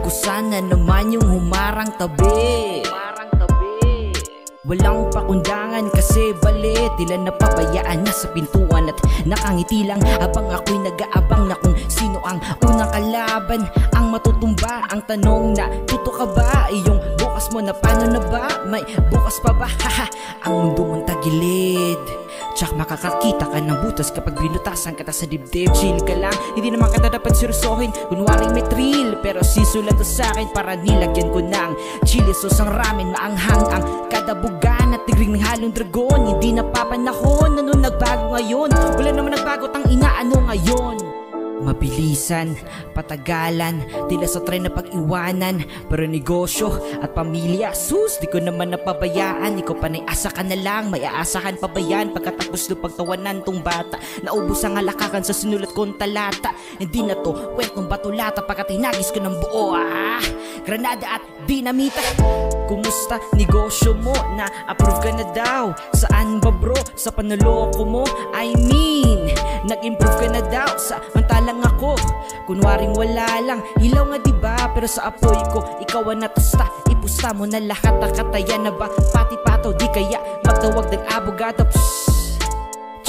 ko sana naman yung humarang tabi. Walang pakundangan kasi balit, tila napabayaan na sa pintuan at nakangiti lang habang ako'y nag-aabang na kung sino ang unang kalaban ang matutumba. Ang tanong na tuto ka ba? Iyong bukas mo na paano na ba? May bukas pa ba? Haha, ang mundo mong tagilid, tsak makakakita ka ng butas kapag binutasan kita sa dibdib. Chill ka lang, hindi naman kita dapat seryosohin. Kunwari may thrill, pero sisulat to sa'kin para nilagyan ko ng chili sauce ang ramen. Maanghang ang kadabugan at tigring ng halong dragon. Hindi napapanahon, ano nagbago ngayon? Wala naman nagbago, tang inaano ngayon. Mabilisan, patagalan, tila sa tren na pag-iwanan. Pero negosyo at pamilya, sus, di ko naman napabayaan. Ikaw panay asa ka na lang, may aasahan pa ba yan? Pagkatapos ng pagtawanan tong bata, naubos ang alakakan sa sinulat kong talata. Hindi na to kwentong batulata, pagkat hinagis ko ng buo, granada at dinamita. Kumusta negosyo mo? Na-approve ka na daw? Saan ba bro? Sa panuloko mo? I mean, nag-improve ka na daw? Samantalang ako, kunwaring wala lang. Ilaw nga diba? Pero sa apoy ko, ikaw ang natusta. Ipusta mo na lahat, nakataya na ba? Pati pato, di kaya magtawag ng abogado.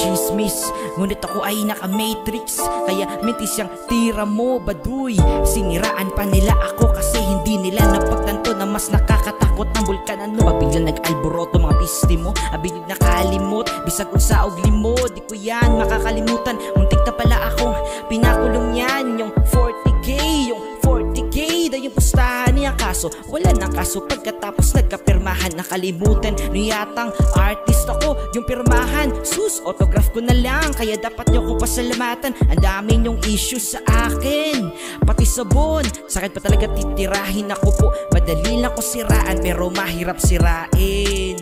Chismis, ngunit ako ay naka-matrix, kaya mintis yung tira mo, baduy. Siniraan pa nila ako kasi hindi nila napagtanto na mas nakakatakot ng bulkan. Ano ba biglang nag-alboroto mga pisti mo? Abilig nakalimot, bisag unsaog limod. Di ko yan makakalimutan, muntik na pala akong pinakulong yan. Yung 40k, yung 40k na yung pustahan niya, kaso wala nang kaso. Pagkatapos nagkapirmahan, nakalimutan niyatang artist ako. Yung pirmahan, sus, autograph ko na lang, kaya dapat niyo ko pasalamatan. Ang dami niyong issues sa akin, pati sabon. Sakit pa talaga titirahin ako po. Madali lang ko siraan pero mahirap sirain.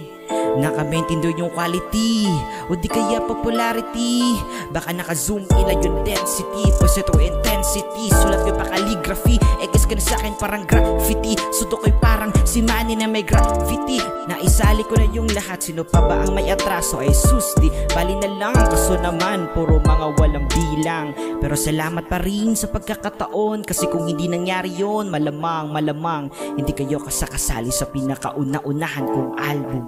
Naka-maintain doon yung quality o di kaya popularity. Baka naka-zoom in lang yung density, positive intensity. Sulat ko pa calligraphy, ekis ka na sa'kin parang graffiti. Sudo ko'y parang si Manny na may gravity. Naisali ko na yung lahat, sino pa ba ang may atraso? Ay sus, di bali na lang, kaso naman puro mga walang bilang. Pero salamat pa rin sa pagkakataon, kasi kung hindi nangyari yon, malamang hindi kayo kasakasali sa pinakauna-unahan kong album.